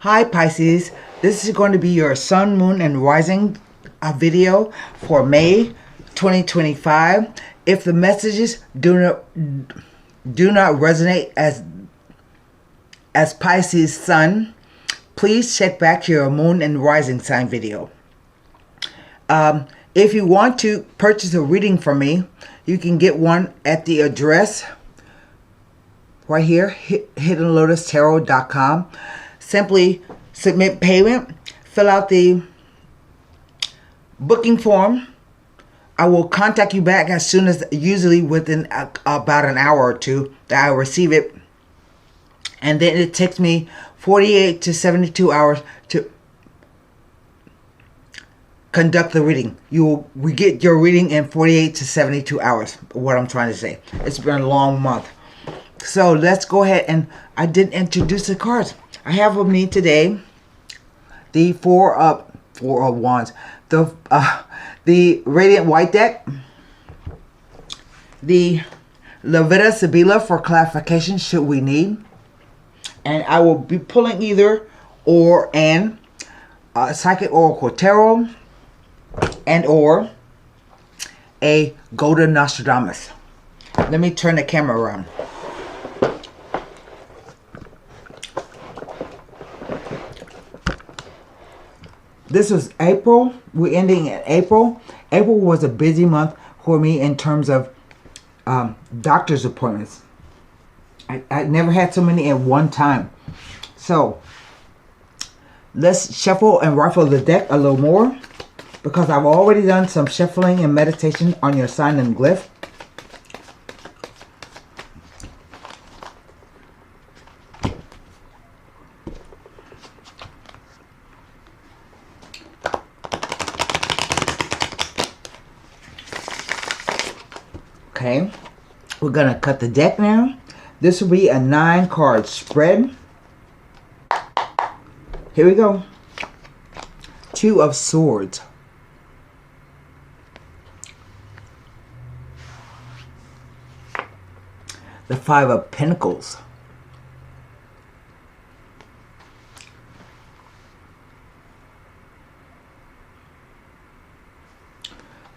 Hi Pisces, this is going to be your sun, moon, and rising video for May 2025. If the messages do not resonate as Pisces sun, please check back your moon and rising sign video. If you want to purchase a reading from me, you can get one at the address right here, HiddenLotusTarot.com. Simply submit payment, fill out the booking form. I will contact you back as soon as, usually within about an hour or two, that I receive it. And then it takes me 48 to 72 hours to conduct the reading. We get your reading in 48 to 72 hours, what I'm trying to say. It's been a long month. So let's go ahead, and I didn't introduce the cards. I have with me today the four of wands, the Radiant White deck, the Levita Sibila for clarification should we need, and I will be pulling either or and Psychic Oracle Tarot and or a Golden Nostradamus. Let me turn the camera around. This was April. We're ending in April. April was a busy month for me in terms of doctor's appointments. I never had so many at one time. So let's shuffle and ruffle the deck a little more, because I've already done some shuffling and meditation on your sign and glyph. Okay, we're going to cut the deck now. This will be a 9-card spread. Here we go. 2 of Swords. The 5 of Pentacles.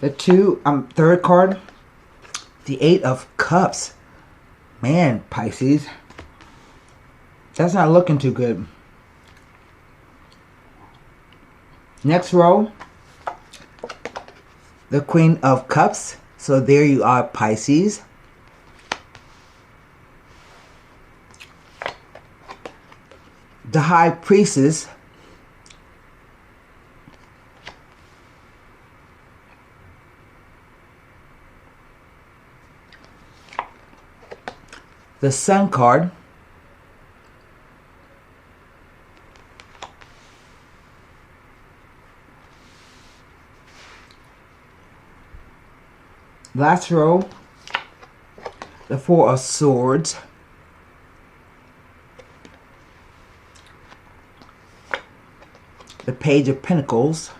The third card, the 8 of Cups. Man, Pisces, that's not looking too good. Next row, the Queen of Cups. So there you are, Pisces. The High Priestess. The Sun card. Last row, the 4 of Swords. The Page of Pentacles.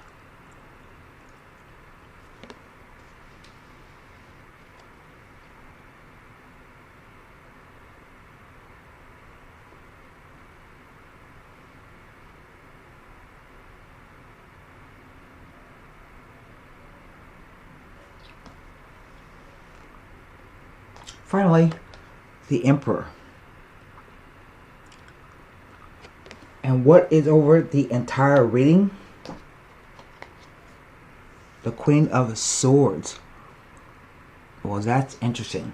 Finally, the Emperor. And what is over the entire reading? The Queen of Swords. Well, that's interesting.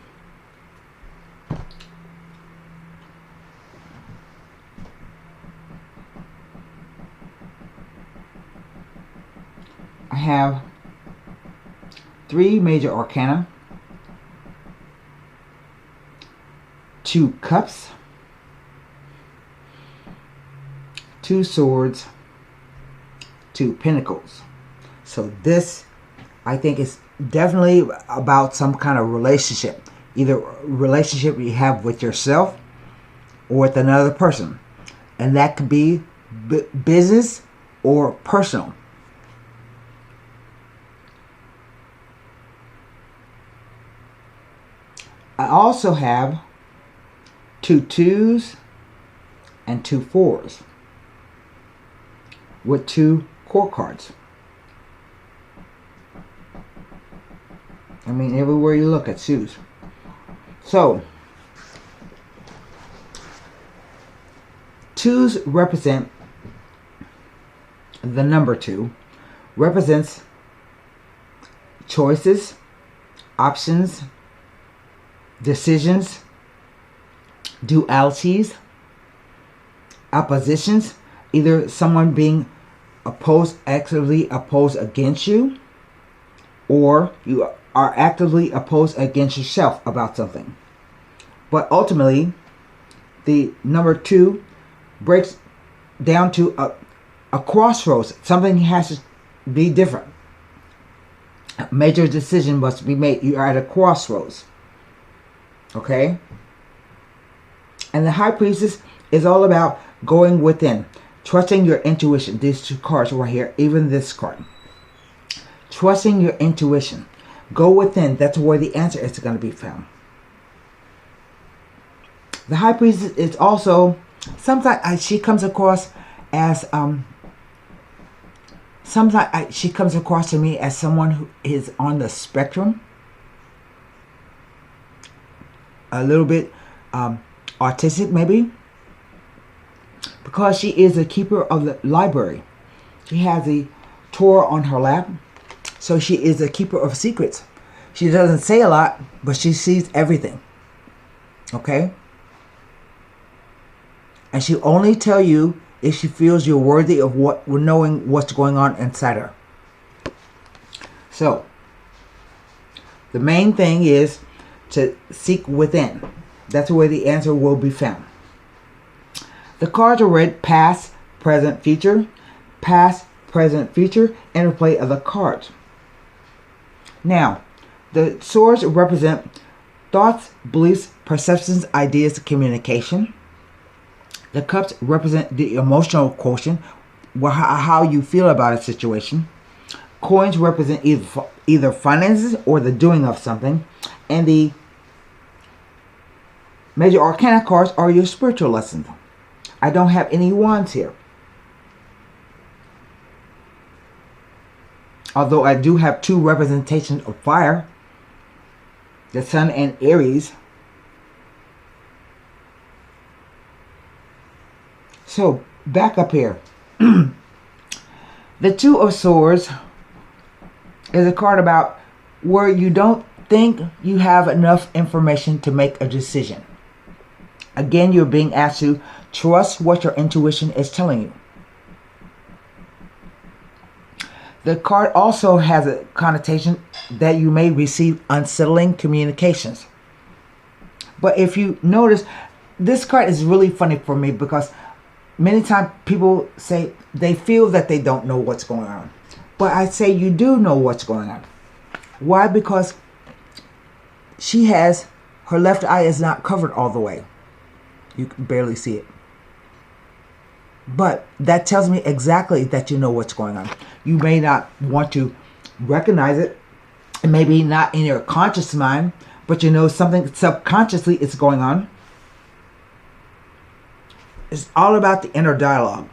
I have 3 major arcana, 2 cups, 2 swords, 2 pentacles. So this, I think, is definitely about some kind of relationship. Either relationship you have with yourself or with another person. And that could be business or personal. I also have 2 2s and 2 4s. with 2 court cards. I mean, everywhere you look at shoes. So, 2s represent, the number 2 represents choices, options, decisions, dualities, oppositions, either someone being actively opposed against you, or you are actively opposed against yourself about something. But ultimately, the number 2 breaks down to a crossroads. Something has to be different. A major decision must be made. You are at a crossroads. Okay? And the High Priestess is all about going within, trusting your intuition. These 2 cards right here, even this card. Trusting your intuition. Go within. That's where the answer is going to be found. The High Priestess is also, sometimes she comes across as, she comes across to me as someone who is on the spectrum. A little bit autistic maybe. Because she is a keeper of the library. She has a Torah on her lap. So she is a keeper of secrets. She doesn't say a lot, but she sees everything. Okay? And she'll only tell you if she feels you're worthy of knowing what's going on inside her. So, the main thing is to seek within. That's where the answer will be found. The cards are read past, present, future. Past, present, future. Interplay of the cards. Now, the swords represent thoughts, beliefs, perceptions, ideas, communication. The cups represent the emotional quotient, how you feel about a situation. Coins represent either finances or the doing of something. And the major arcana cards are your spiritual lessons. I don't have any wands here. Although I do have 2 representations of fire. The Sun and Aries. So, back up here. The 2 of Swords is a card about where you don't think you have enough information to make a decision. Again, you're being asked to trust what your intuition is telling you. The card also has a connotation that you may receive unsettling communications. But if you notice, this card is really funny for me because many times people say they feel that they don't know what's going on. But I say you do know what's going on. Why? Because she has, her left eye is not covered all the way. You can barely see it. But that tells me exactly that you know what's going on. You may not want to recognize it. And maybe not in your conscious mind. But you know something subconsciously is going on. It's all about the inner dialogue.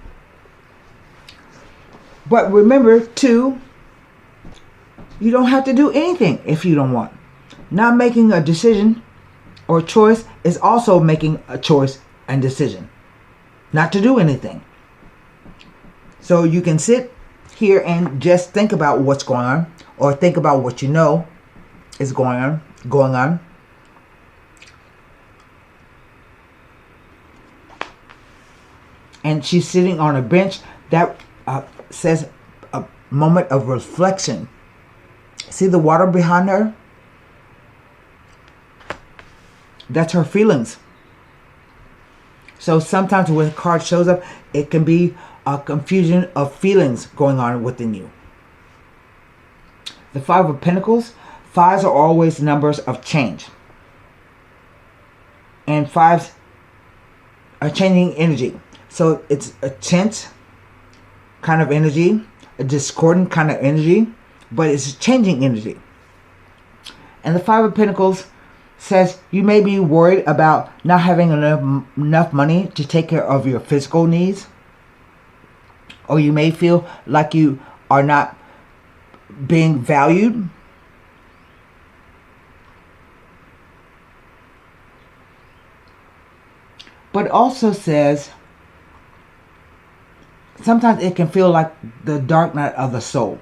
But remember, too, you don't have to do anything if you don't want. Not making a decision or choice is also making a choice and decision. Not to do anything. So you can sit here and just think about what's going on, or think about what you know is going on. And she's sitting on a bench that says a moment of reflection. See the water behind her? That's her feelings. So sometimes when a card shows up, it can be a confusion of feelings going on within you. The 5 of Pentacles. 5s are always numbers of change. And 5s are changing energy. So it's a tense kind of energy, a discordant kind of energy, but it's changing energy. And the 5 of Pentacles says you may be worried about not having enough money to take care of your physical needs, or you may feel like you are not being valued. But it also says sometimes it can feel like the dark night of the soul.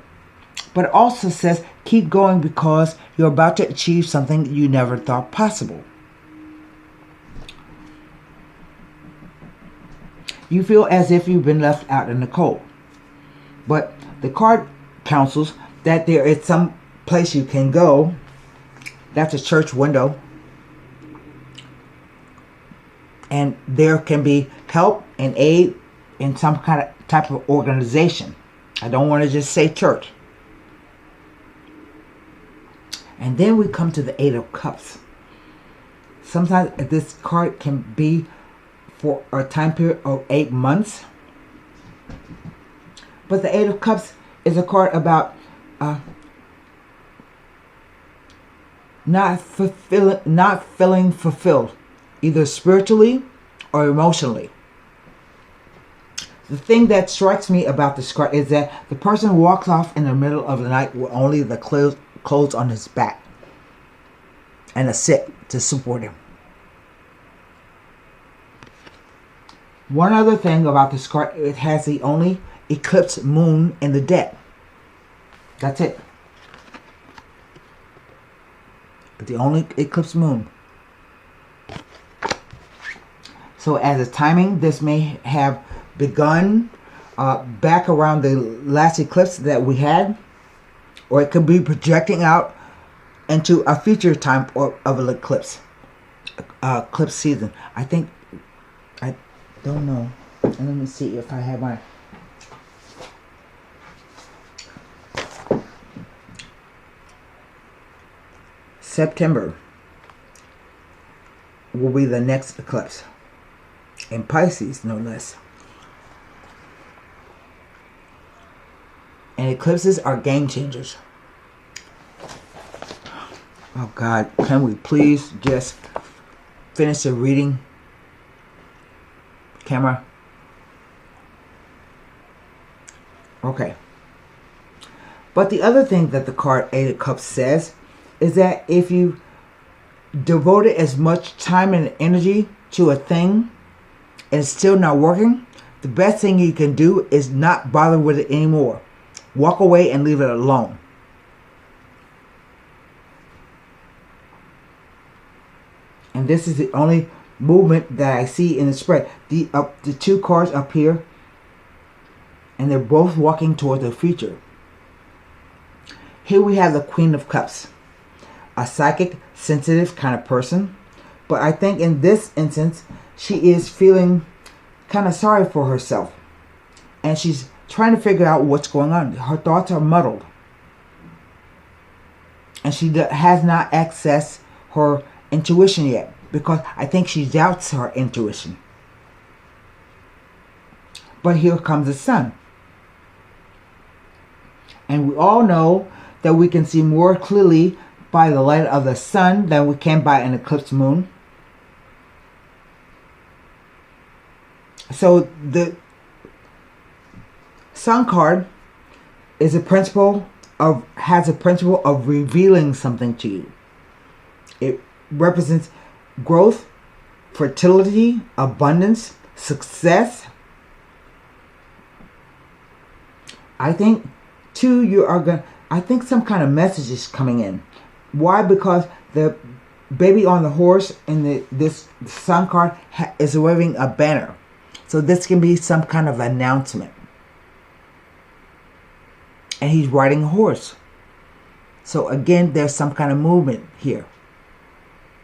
But it also says keep going because you're about to achieve something you never thought possible. You feel as if you've been left out in the cold. But the card counsels that there is some place you can go. That's a church window. And there can be help and aid in some kind of type of organization. I don't want to just say church. And then we come to the Eight of Cups. Sometimes this card can be for a time period of 8 months. But the Eight of Cups is a card about not feeling fulfilled, either spiritually or emotionally. The thing that strikes me about this card is that the person walks off in the middle of the night with only the clothes on his back and a sit to support him. One other thing about this card, it has the only eclipsed moon in the deck. That's it. The only eclipsed moon. So as a timing, this may have begun back around the last eclipse that we had, or it could be projecting out into a future time of an eclipse season. I don't know. Let me see if I have my September will be the next eclipse in Pisces, no less. And eclipses are game changers. Oh God, can we please just finish the reading? Camera. Okay. But the other thing that the card Eight of Cups says is that if you devoted as much time and energy to a thing and it's still not working, the best thing you can do is not bother with it anymore. Walk away and leave it alone. And this is the only movement that I see in the spread. The two cards up here, and they're both walking toward the future. Here we have the Queen of Cups, a psychic, sensitive kind of person. But I think in this instance, she is feeling kind of sorry for herself. And she's trying to figure out what's going on. Her thoughts are muddled. And she has not accessed her intuition yet, because I think she doubts her intuition. But here comes the sun. And we all know that we can see more clearly by the light of the sun than we can by an eclipsed moon. So the sun card is has a principle of revealing something to you. It represents growth, fertility, abundance, success. I think too I think some kind of message is coming in. Why? Because the baby on the horse in this sun card is waving a banner. So this can be some kind of announcement. And he's riding a horse. So again, there's some kind of movement here.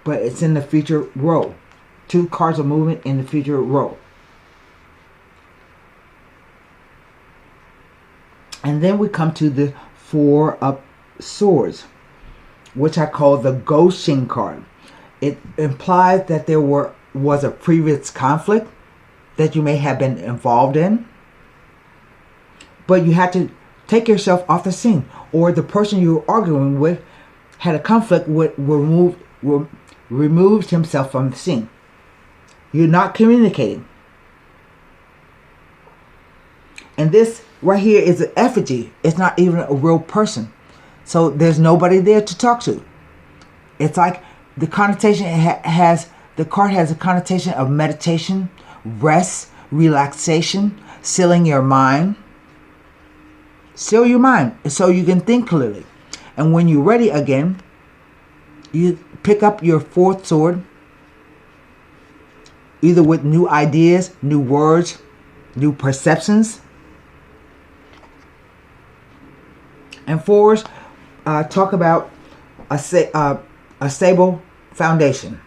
But it's in the future row. Two cards of movement in the future row. And then we come to the Four of Swords, which I call the ghosting card. It implies that there was a previous conflict that you may have been involved in, but you had to take yourself off the scene, or the person you were arguing with had a conflict with removed himself from the scene. You're not communicating. And this right here is an effigy. It's not even a real person. So there's nobody there to talk to. It's like the connotation the card has a connotation of meditation, rest, relaxation, sealing your mind. Seal your mind so you can think clearly. And when you're ready again, you pick up your fourth sword, either with new ideas, new words, new perceptions. And fours talk about a stable foundation.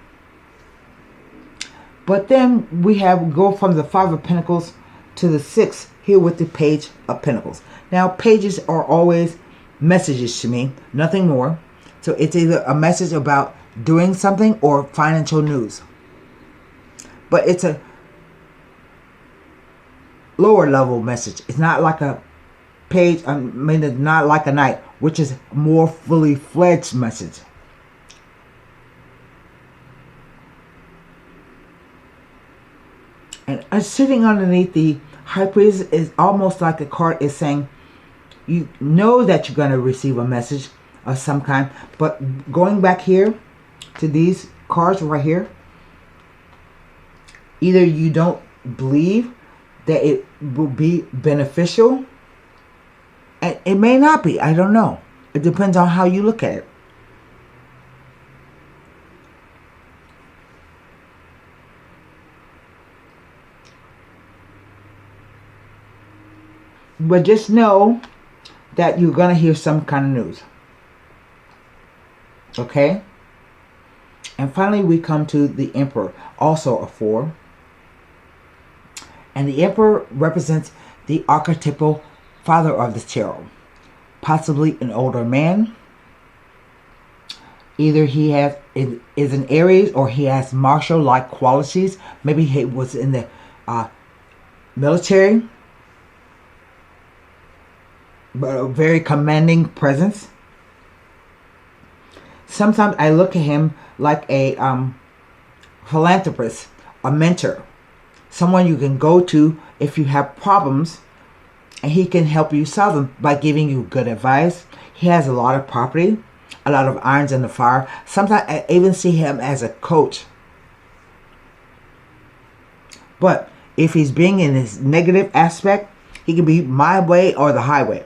But then we go from the Five of Pentacles to the Six here with the Page of Pentacles. Now, pages are always messages to me, nothing more. So it's either a message about doing something or financial news. But it's a lower level message. It's not like a page, it's not like a knight, which is a more fully fledged message. And sitting underneath the High Priest is almost like a card is saying, you know that you're going to receive a message of some kind. But going back here to these cards right here, either you don't believe that it will be beneficial, and it may not be. I don't know. It depends on how you look at it. But just know that you're going to hear some kind of news. Okay? And finally, we come to the Emperor, also a 4. And the Emperor represents the archetypal father of the tarot. Possibly an older man. Either he is an Aries or he has martial-like qualities. Maybe he was in the military. But a very commanding presence. Sometimes I look at him like a philanthropist, a mentor, someone you can go to if you have problems, and he can help you solve them by giving you good advice. He has a lot of property, a lot of irons in the fire. Sometimes I even see him as a coach. But if he's being in his negative aspect, he can be my way or the highway.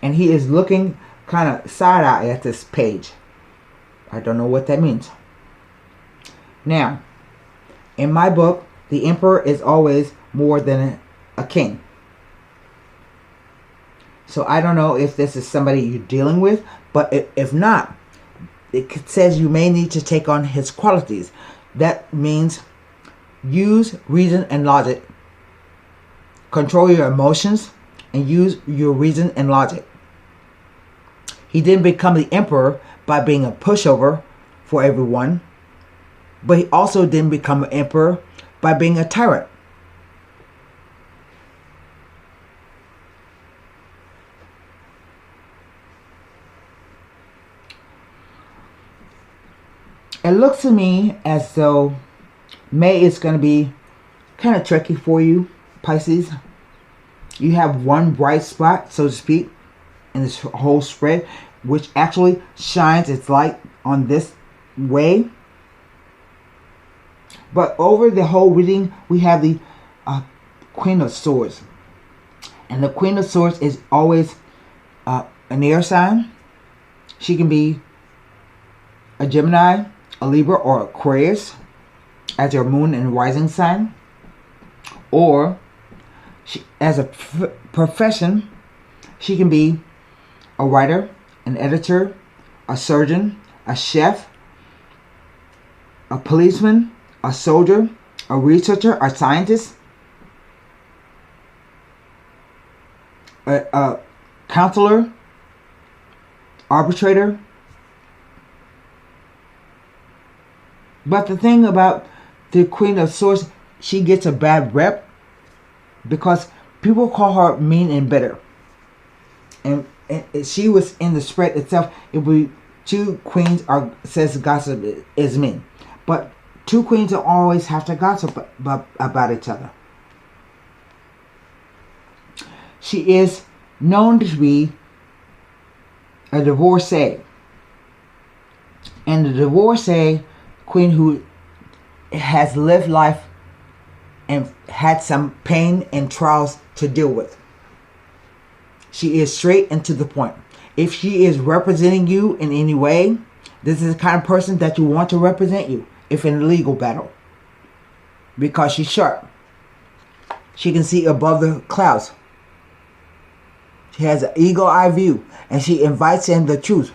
And he is looking kind of side-eye at this page. I don't know what that means. Now, in my book, the Emperor is always more than a king. So I don't know if this is somebody you're dealing with, but if not, it says you may need to take on his qualities. That means use reason and logic. Control your emotions and use your reason and logic. He didn't become the emperor by being a pushover for everyone, but he also didn't become an emperor by being a tyrant. It looks to me as though May is going to be kind of tricky for you, Pisces. You have one bright spot, so to speak, in this whole spread, which actually shines its light on this way. But over the whole reading, we have the Queen of Swords. And the Queen of Swords is always an air sign. She can be a Gemini, a Libra, or Aquarius as your moon and rising sign. Or as a profession, she can be a writer, an editor, a surgeon, a chef, a policeman, a soldier, a researcher, a scientist, a counselor, arbitrator. But the thing about the Queen of Swords, she gets a bad rep because people call her mean and bitter. And she was in the spread itself. It would be two queens are says gossip is mean. But Two queens don't always have to gossip about each other. She is known to be a divorcee. And the divorcee queen who has lived life and had some pain and trials to deal with. She is straight and to the point. If she is representing you in any way, this is the kind of person that you want to represent you if in a legal battle. Because she's sharp. She can see above the clouds. She has an eagle eye view and she invites in the truth.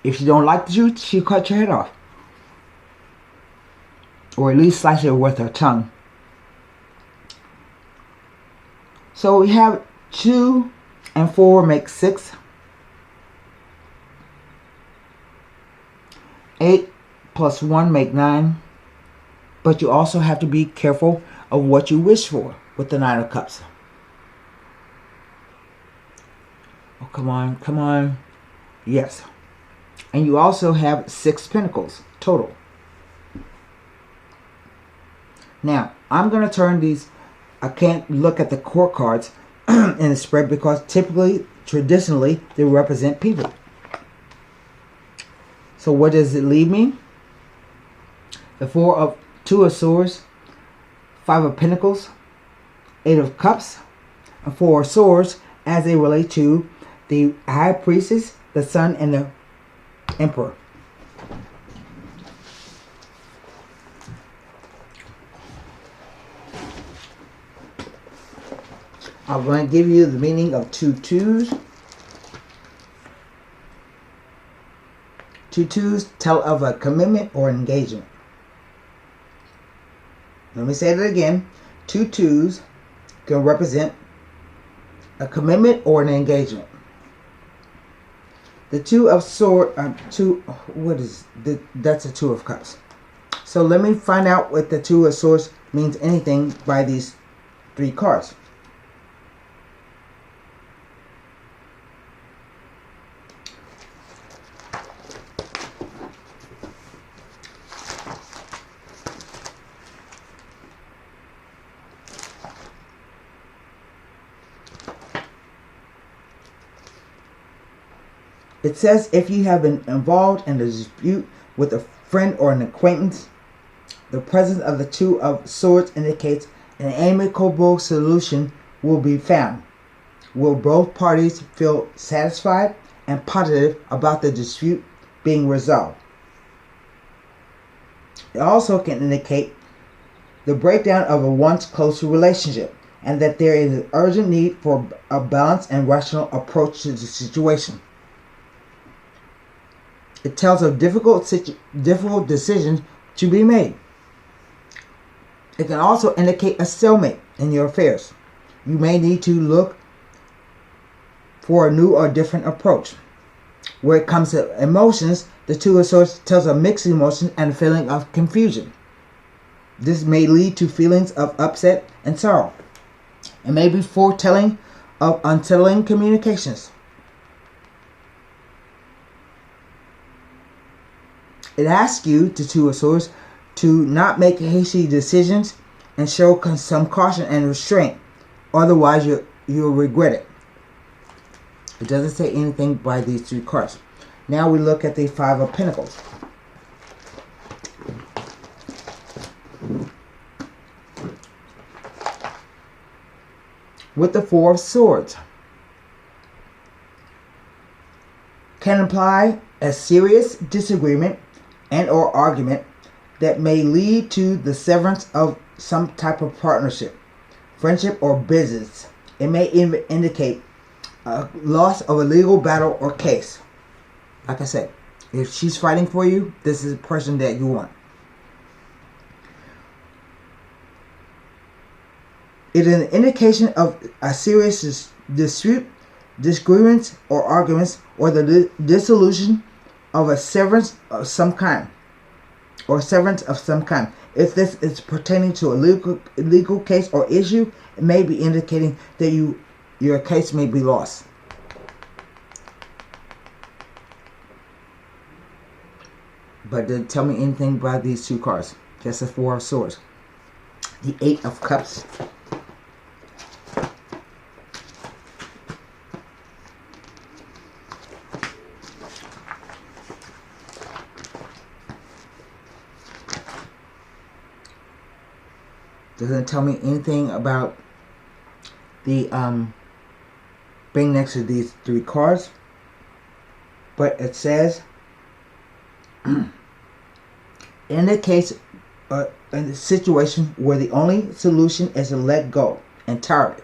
If she don't like the truth, she'll cut your head off. Or at least slice it with her tongue. So we have 2 and 4 make 6. 8 plus 1 make 9. But you also have to be careful of what you wish for with the 9 of Cups. Oh, come on, come on. Yes. And you also have 6 Pentacles total. Now, I'm going to turn these. I can't look at the court cards in the spread because typically, traditionally, they represent people. So what does it leave me? The 2 of Swords, 5 of Pentacles, 8 of Cups, and 4 of Swords as they relate to the High Priestess, the Sun, and the Emperor. I'm going to give you the meaning of 2 twos. 2 twos tell of a commitment or engagement. Let me say that again. 2 twos can represent a commitment or an engagement. The 2 of Swords, that's a 2 of Cups. So let me find out what the 2 of Swords means anything by these 3 cards. It says if you have been involved in a dispute with a friend or an acquaintance, the presence of the 2 of Swords indicates an amicable solution will be found. Will both parties feel satisfied and positive about the dispute being resolved? It also can indicate the breakdown of a once close relationship and that there is an urgent need for a balanced and rational approach to the situation. It tells of difficult decisions to be made. It can also indicate a stalemate in your affairs. You may need to look for a new or different approach. Where it comes to emotions, the 2 of Swords tells of mixed emotions and a feeling of confusion. This may lead to feelings of upset and sorrow. It may be foretelling of unsettling communications. It asks you, the 2 of Swords, to not make hasty decisions and show some caution and restraint. Otherwise, you'll regret it. It doesn't say anything by these 3 cards. Now we look at the 5 of Pentacles. With the 4 of Swords. Can imply a serious disagreement and or argument that may lead to the severance of some type of partnership, friendship, or business. It may even indicate a loss of a legal battle or case. Like I said, if she's fighting for you, this is the person that you want. It is an indication of a serious dispute, disagreements, or arguments, or the dissolution of a severance of some kind, or severance of some kind. If this is pertaining to a legal case or issue, it may be indicating that your case may be lost. but it didn't tell me anything about these two cards. Just the Four of Swords. The Eight of Cups. Doesn't tell me anything about the being next to these three cards, but it says in the case in the situation where the only solution is to let go entirely,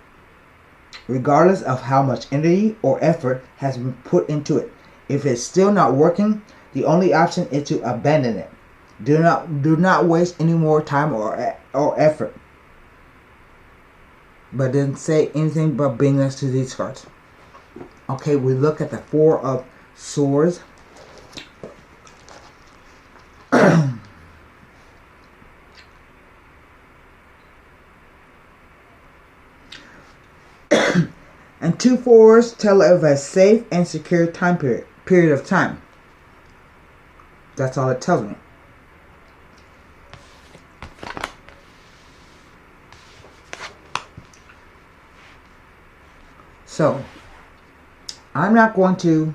regardless of how much energy or effort has been put into it. If it's still not working, the only option is to abandon it. Do not waste any more time or effort. But didn't say anything about being next to these cards. Okay, we look at the Four of Swords. And two fours tell of a safe and secure time period of time. That's all it tells me. So, I'm not going to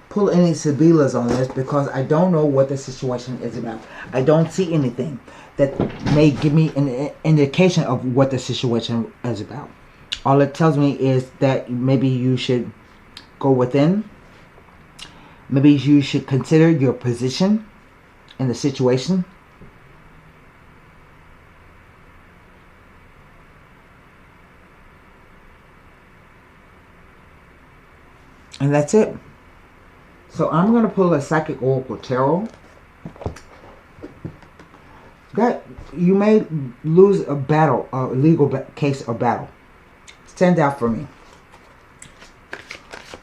pull any Sibilas on this because I don't know what the situation is about. I don't see anything that may give me an indication of what the situation is about. All it tells me is that maybe you should go within. Maybe you should consider your position in the situation. And that's it. So I'm going to pull a Psychic Oracle Tarot. That you may lose a battle, a legal case or battle. Stands out for me.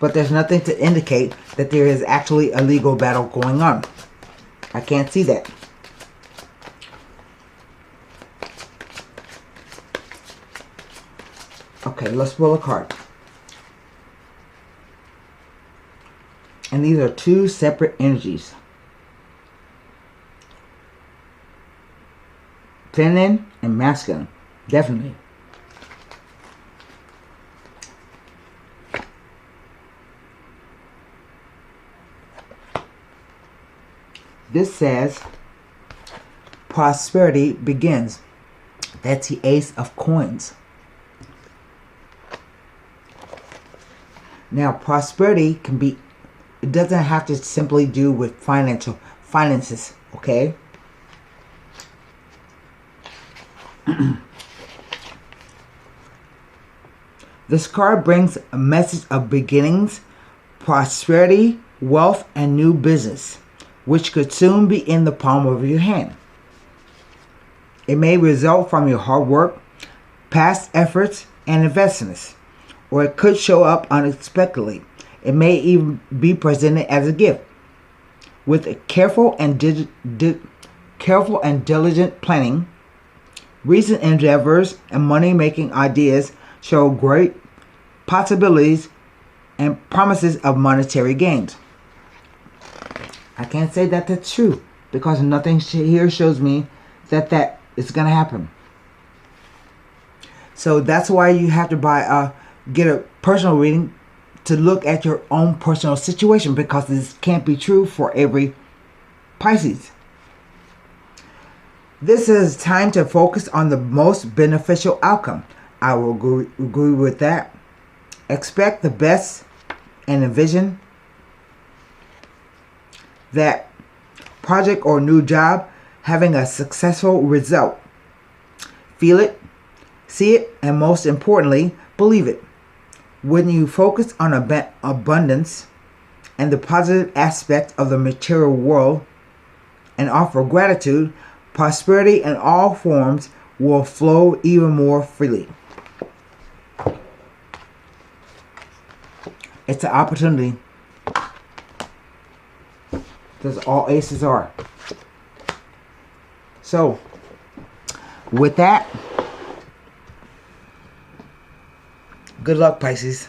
But there's nothing to indicate that there is actually a legal battle going on. I can't see that. Okay, let's pull a card. And these are two separate energies. Feminine and masculine. Definitely. This says prosperity begins. That's the Ace of Coins. Now, prosperity can be, it doesn't have to simply do with finances, okay? This card brings a message of beginnings, prosperity, wealth, and new business, which could soon be in the palm of your hand. It may result from your hard work, past efforts, and investments, or it could show up unexpectedly. It may even be presented as a gift. With a careful and diligent planning, recent endeavors and money-making ideas show great possibilities and promises of monetary gains. I can't say that that's true because nothing here shows me that that is going to happen. So that's why you have to get a personal reading to look at your own personal situation, because this can't be true for every Pisces. This is time to focus on the most beneficial outcome. I will agree with that. Expect the best and envision that project or new job having a successful result. Feel it, see it, and most importantly, believe it. When you focus on abundance and the positive aspect of the material world and offer gratitude, prosperity in all forms will flow even more freely. It's an opportunity. That's all aces are. So, with that, good luck, Pisces.